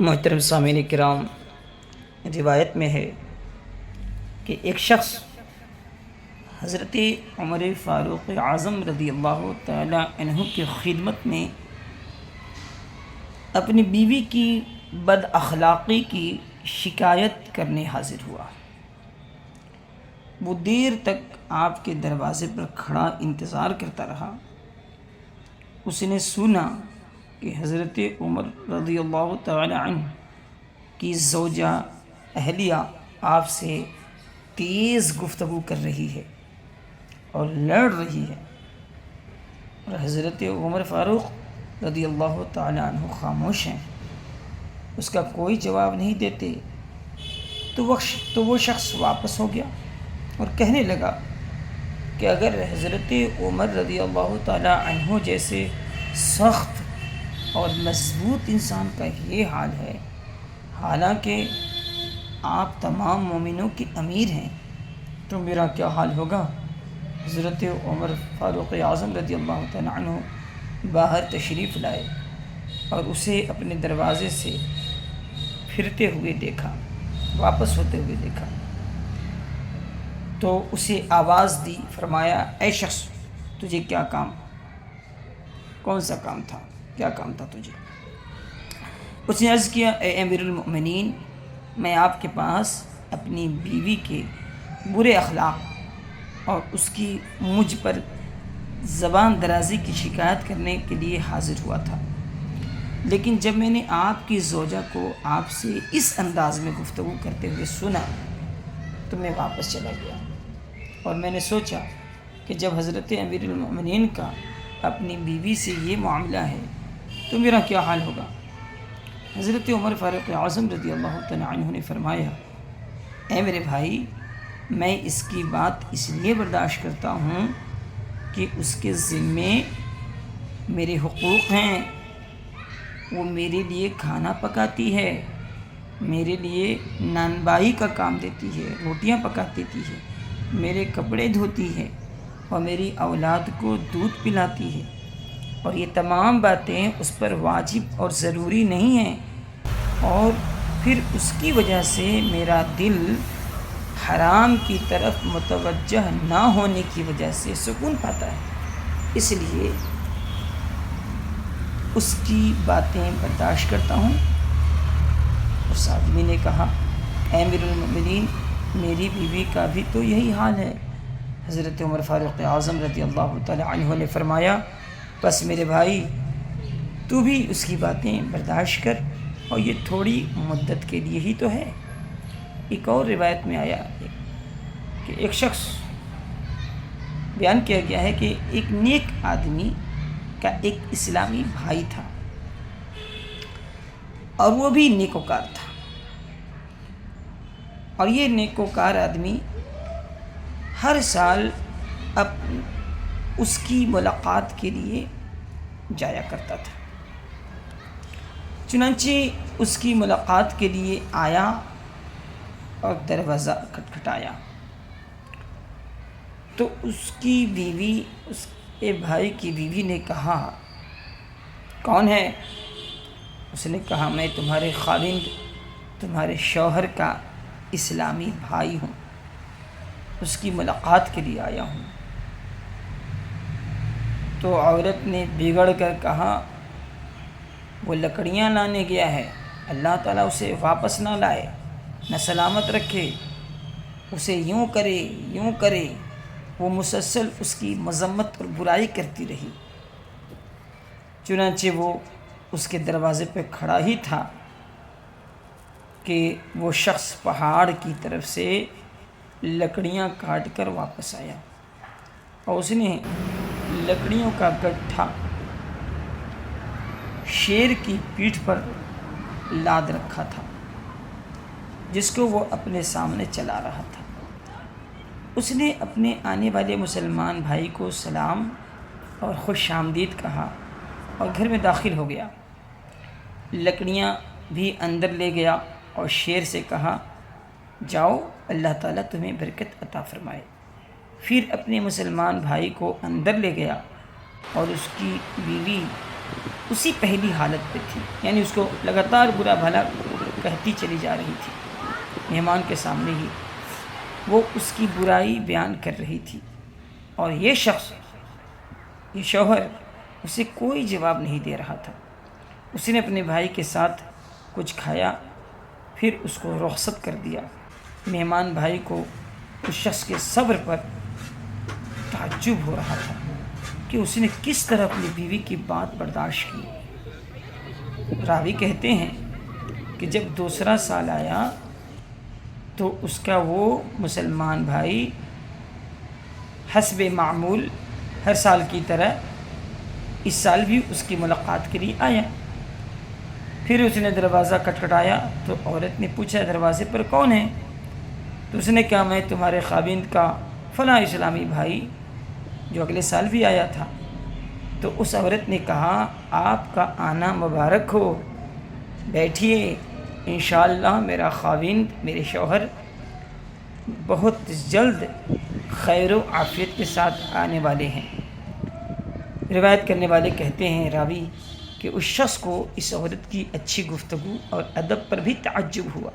محترم سامعین کرام، روایت میں ہے کہ ایک شخص حضرت عمر فاروق اعظم رضی اللہ تعالی عنہ کی خدمت میں اپنی بیوی کی بد اخلاقی کی شکایت کرنے حاضر ہوا۔ وہ دیر تک آپ کے دروازے پر کھڑا انتظار کرتا رہا۔ اس نے سنا کہ حضرت عمر رضی اللہ تعالی عنہ کی زوجہ اہلیہ آپ سے تیز گفتگو کر رہی ہے اور لڑ رہی ہے، اور حضرت عمر فاروق رضی اللہ تعالی عنہ خاموش ہیں، اس کا کوئی جواب نہیں دیتے۔ تو وہ شخص واپس ہو گیا اور کہنے لگا کہ اگر حضرت عمر رضی اللہ تعالی عنہ جیسے سخت اور مضبوط انسان کا یہ حال ہے، حالانکہ آپ تمام مومنوں کے امیر ہیں، تو میرا کیا حال ہوگا؟ حضرت عمر فاروق اعظم رضی اللہ تعالی عنہ باہر تشریف لائے اور اسے اپنے دروازے سے پھرتے ہوئے دیکھا، واپس ہوتے ہوئے دیکھا، تو اسے آواز دی، فرمایا اے شخص، تجھے کیا کام، کون سا کام تھا، کیا کام تھا تجھے؟ اس نے عرض کیا اے امیر المؤمنین، میں آپ کے پاس اپنی بیوی کے برے اخلاق اور اس کی مجھ پر زبان درازی کی شکایت کرنے کے لیے حاضر ہوا تھا، لیکن جب میں نے آپ کی زوجہ کو آپ سے اس انداز میں گفتگو کرتے ہوئے سنا تو میں واپس چلا گیا، اور میں نے سوچا کہ جب حضرت امیر المؤمنین کا اپنی بیوی سے یہ معاملہ ہے تو میرا کیا حال ہوگا؟ حضرت عمر فاروق اعظم رضی اللہ تعالی عنہ نے فرمایا اے میرے بھائی، میں اس کی بات اس لیے برداشت کرتا ہوں کہ اس کے ذمے میرے حقوق ہیں، وہ میرے لیے کھانا پکاتی ہے، میرے لیے نانبائی کا کام دیتی ہے، روٹیاں پکا دیتی ہے، میرے کپڑے دھوتی ہے اور میری اولاد کو دودھ پلاتی ہے، اور یہ تمام باتیں اس پر واجب اور ضروری نہیں ہیں، اور پھر اس کی وجہ سے میرا دل حرام کی طرف متوجہ نہ ہونے کی وجہ سے سکون پاتا ہے، اس لیے اس کی باتیں برداشت کرتا ہوں۔ اس آدمی نے کہا اے امیر المؤمنین، میری بیوی کا بھی تو یہی حال ہے۔ حضرت عمر فاروق اعظم رضی اللہ تعالی عنہ نے فرمایا بس میرے بھائی، تو بھی اس کی باتیں برداشت کر، اور یہ تھوڑی مدت کے لیے ہی تو ہے۔ ایک اور روایت میں آیا کہ ایک شخص، بیان کیا گیا ہے کہ ایک نیک آدمی کا ایک اسلامی بھائی تھا، اور وہ بھی نیکوکار تھا، اور یہ نیکوکار آدمی ہر سال اس کی ملاقات کے لیے جایا کرتا تھا۔ چنانچہ اس کی ملاقات کے لیے آیا اور دروازہ کھٹکھٹایا، تو اس کی بیوی، اس کے بھائی کی بیوی نے کہا کون ہے؟ اس نے کہا میں تمہارے خاوند، تمہارے شوہر کا اسلامی بھائی ہوں، اس کی ملاقات کے لیے آیا ہوں۔ تو عورت نے بگڑ کر کہا وہ لکڑیاں لانے گیا ہے، اللہ تعالیٰ اسے واپس نہ لائے، نہ سلامت رکھے، اسے یوں کرے یوں کرے۔ وہ مسلسل اس کی مذمت اور برائی کرتی رہی۔ چنانچہ وہ اس کے دروازے پہ کھڑا ہی تھا کہ وہ شخص پہاڑ کی طرف سے لکڑیاں کاٹ کر واپس آیا، اور اس نے لکڑیوں کا گٹھا شیر کی پیٹھ پر لاد رکھا تھا، جس کو وہ اپنے سامنے چلا رہا تھا۔ اس نے اپنے آنے والے مسلمان بھائی کو سلام اور خوش آمدید کہا اور گھر میں داخل ہو گیا، لکڑیاں بھی اندر لے گیا اور شیر سے کہا جاؤ، اللہ تعالیٰ تمہیں برکت عطا فرمائے۔ پھر اپنے مسلمان بھائی کو اندر لے گیا اور اس کی بیوی اسی پہلی حالت پہ تھی، یعنی اس کو لگاتار برا بھلا کہتی چلی جا رہی تھی، مہمان کے سامنے ہی وہ اس کی برائی بیان کر رہی تھی، اور یہ شخص، یہ شوہر اسے کوئی جواب نہیں دے رہا تھا۔ اس نے اپنے بھائی کے ساتھ کچھ کھایا، پھر اس کو رخصت کر دیا۔ مہمان بھائی کو اس شخص کے صبر پر تعجب ہو رہا تھا کہ اس نے کس طرح اپنی بیوی کی بات برداشت کی۔ راوی کہتے ہیں کہ جب دوسرا سال آیا تو اس کا وہ مسلمان بھائی حسب معمول ہر سال کی طرح اس سال بھی اس کی ملاقات کے لیے آیا۔ پھر اس نے دروازہ کھٹکھٹایا تو عورت نے پوچھا دروازے پر کون ہے؟ تو اس نے کہا میں تمہارے خاوند کا فلاں اسلامی بھائی جو اگلے سال بھی آیا تھا۔ تو اس عورت نے کہا آپ کا آنا مبارک ہو، بیٹھیے، انشاءاللہ میرا خاوند، میرے شوہر بہت جلد خیر و عافیت کے ساتھ آنے والے ہیں۔ روایت کرنے والے کہتے ہیں راوی کہ اس شخص کو اس عورت کی اچھی گفتگو اور ادب پر بھی تعجب ہوا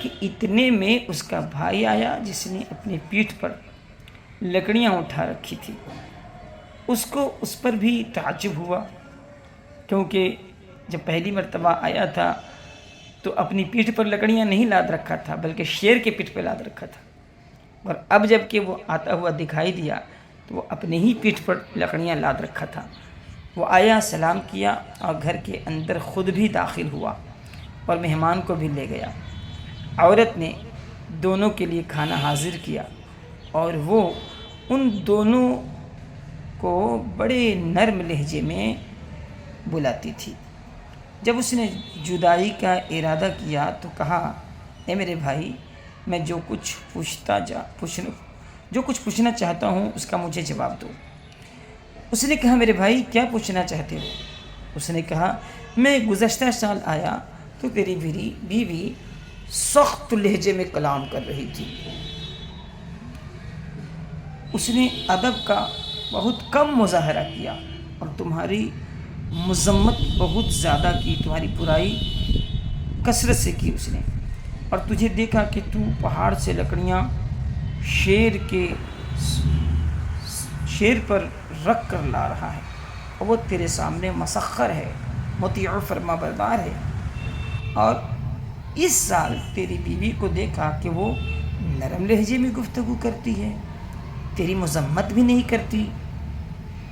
کہ اتنے میں اس کا بھائی آیا جس نے اپنی پیٹھ پر لکڑیاں اٹھا رکھی تھی۔ اس کو اس پر بھی تعجب ہوا، کیونکہ جب پہلی مرتبہ آیا تھا تو اپنی پیٹھ پر لکڑیاں نہیں لاد رکھا تھا بلکہ شیر کے پیٹھ پہ لاد رکھا تھا، اور اب جب کہ وہ آتا ہوا دکھائی دیا تو وہ اپنے ہی پیٹھ پر لکڑیاں لاد رکھا تھا۔ وہ آیا، سلام کیا اور گھر کے اندر خود بھی داخل ہوا اور مہمان کو بھی لے گیا۔ عورت نے دونوں کے لیے کھانا حاضر کیا اور وہ ان دونوں کو بڑے نرم لہجے میں بلاتی تھی۔ جب اس نے جدائی کا ارادہ کیا تو کہا اے میرے بھائی، میں جو کچھ پوچھنا چاہتا ہوں اس کا مجھے جواب دو۔ اس نے کہا میرے بھائی کیا پوچھنا چاہتے ہو؟ اس نے کہا میں گزشتہ سال آیا تو تیری بیوی سخت لہجے میں کلام کر رہی تھی، اس نے ادب کا بہت کم مظاہرہ کیا اور تمہاری مذمت بہت زیادہ کی، تمہاری برائی کثرت سے کی اس نے، اور تجھے دیکھا کہ تو پہاڑ سے لکڑیاں شیر پر رکھ کر لا رہا ہے، اور وہ تیرے سامنے مسخر ہے، مطیع و فرما بردار ہے، اور اس سال تیری بیوی کو دیکھا کہ وہ نرم لہجے میں گفتگو کرتی ہے، تیری مذمت بھی نہیں کرتی،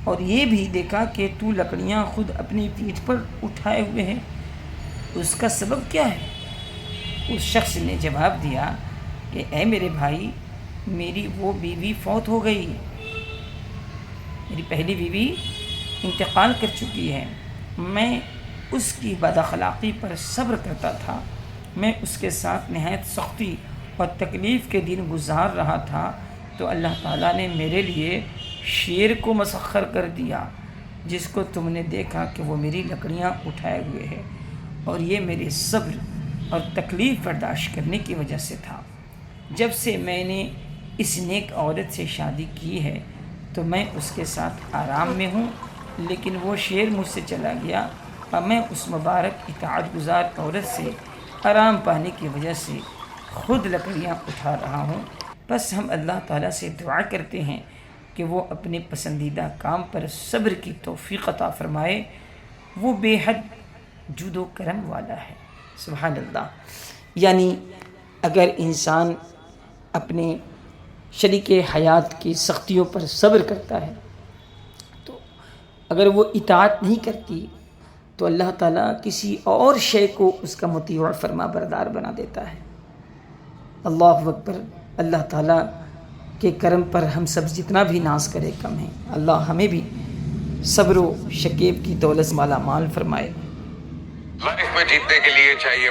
اور یہ بھی دیکھا کہ تو لکڑیاں خود اپنی پیٹھ پر اٹھائے ہوئے ہیں، اس کا سبب کیا ہے؟ اس شخص نے جواب دیا کہ اے میرے بھائی، میری وہ بیوی فوت ہو گئی، میری پہلی بیوی انتقال کر چکی ہے، میں اس کی بد اخلاقی پر صبر کرتا تھا، میں اس کے ساتھ نہایت سختی اور تکلیف کے دن گزار رہا تھا، تو اللہ تعالیٰ نے میرے لیے شیر کو مسخر کر دیا، جس کو تم نے دیکھا کہ وہ میری لکڑیاں اٹھائے ہوئے ہے، اور یہ میرے صبر اور تکلیف برداشت کرنے کی وجہ سے تھا۔ جب سے میں نے اس نیک عورت سے شادی کی ہے تو میں اس کے ساتھ آرام میں ہوں، لیکن وہ شیر مجھ سے چلا گیا اور میں اس مبارک اطاعت گزار عورت سے آرام پانے کی وجہ سے خود لکڑیاں اٹھا رہا ہوں۔ بس ہم اللہ تعالیٰ سے دعا کرتے ہیں کہ وہ اپنے پسندیدہ کام پر صبر کی توفیق عطا فرمائے، وہ بے حد جود و کرم والا ہے۔ سبحان اللہ۔ یعنی اگر انسان اپنے شریک حیات کی سختیوں پر صبر کرتا ہے تو اگر وہ اطاعت نہیں کرتی تو اللہ تعالیٰ کسی اور شے کو اس کا مطیع و فرما بردار بنا دیتا ہے۔ اللہ اکبر۔ اللہ تعالیٰ کے کرم پر ہم سب جتنا بھی ناز کرے کم ہیں۔ اللہ ہمیں بھی صبر و شکیب کی دولت مالا مال فرمائے۔ لائف میں جیتنے کے لیے چاہیے